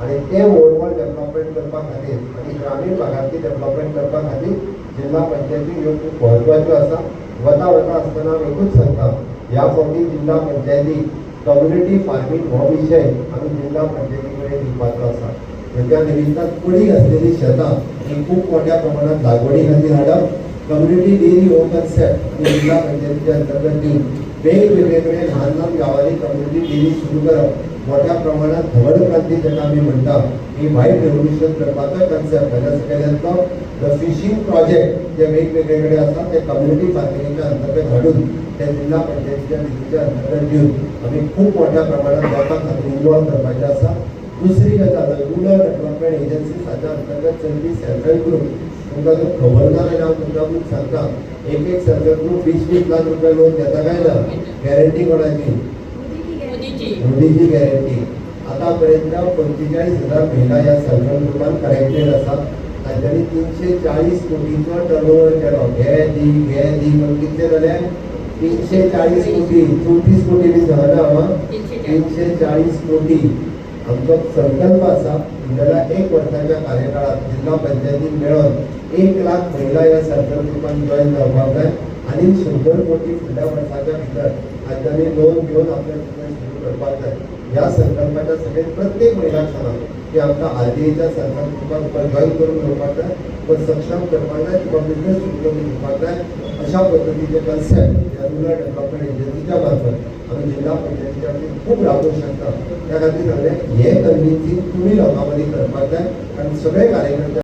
आणि ते overall development करपा खातीर आणि ग्रामीण भागातली डेव्हलपमेंट करपा खातीर जिल्हा पंचायती ह्यो खूब म्हत्वाच्यो आसा. वता वता आसतना एकूच सांगता, ह्या फावटी जिल्हा पंचायती कम्युनिटी फार्मिंग हो विषय आमी जिल्हा पंचायती कडेन दिवपाचो आसा. त्या निमित्तान पडी आसलेली शेतां ही खूब मोठ्या प्रमाणात लागवडी खातीर हाडप, कम्युनिटी डेरी हो कन्सेप्ट आमी जिल्हा पंचायतीच्या अंतर्गत दिवन वेगवेगळे कडेन ल्हान ल्हान गांवांनी कम्युनिटी डेरी सुरू करप. मोठ्या प्रमाणात धवड क्रांती जाका आमी म्हणटा ही व्हायट रेव्होल्युशन करपाचो कन्सेप्ट. ताच्या सकयल्यांतलो द फिशिंग प्रोजेक्ट जे वेगवेगळे कडेन आसा ते कम्युनिटी फार्मिंगेच्या अंतर्गत हाडून ते जिल्हा पंचायतीच्या निधीच्या अंतर्गत दिवन आमी खूब मोठ्या प्रमाणात लोकां खातीर इन्वॉल्व करपाचें आसा. दुसरी गजाल रुरल डेव्हलपमेंट एजन्सीसाच्या अंतर्गत चलपी सेल्फ हेल्प ग्रुप. तुमकां जर खबर ना जाल्यार हांव तुमकां सांगता, एक सेल्फ हेल्प ग्रुप 20-20 लाख रुपया लोन घेता काय ना, गॅरंटी कोणाची? मोदीची गॅरंटी. आतापर्यंत 45,000 महिला या सेल्फ हेल्प ग्रुपान कनेक्टेड आसा. तांच्यांनी 340 कोटीचो टर्नओव्हर केलो. घे दी पण कितले जाले? 340 कोटी. 34 कोटी बी झाला ना. 340 कोटी. आमचो संकल्प आसा जाल्यार 1 वर्साच्या कार्यकाळात जिल्हा पंचायतीन मेळोन 1 लाख महिला या सेल्फ हेल्प ग्रुपान जॉईन जावपाक जाय आणि 100 कोटी फुडल्या वर्साच्या भितर तांच्यांनी लोन घेवन आपले बिझनेस सुरू करपाक जाय. ह्या संकल्पाच्या सगळ्यात प्रत्येक महिलाक सांगा की आमकां आरबीआयच्या सेल्फ हेल्प ग्रुपान तुका जॉईन करून घेवपाक जाय, तो सक्षम करपाक जाय, तुका बिझनेस सुरू करून घेवपाक जाय. अशा पद्धतीचे कन्सेप्ट या रुरल डेव्हलपमेंट एजन्सीच्या मार्फत आमी जिल्हा पंचायतीच्या खातीर खूब राबोवंक शकता. त्या खातीर सांगलें हे कन्विन्सिंग तुमी लोकां मदीं करपाक जाय. कारण सगळे कार्यकर्ते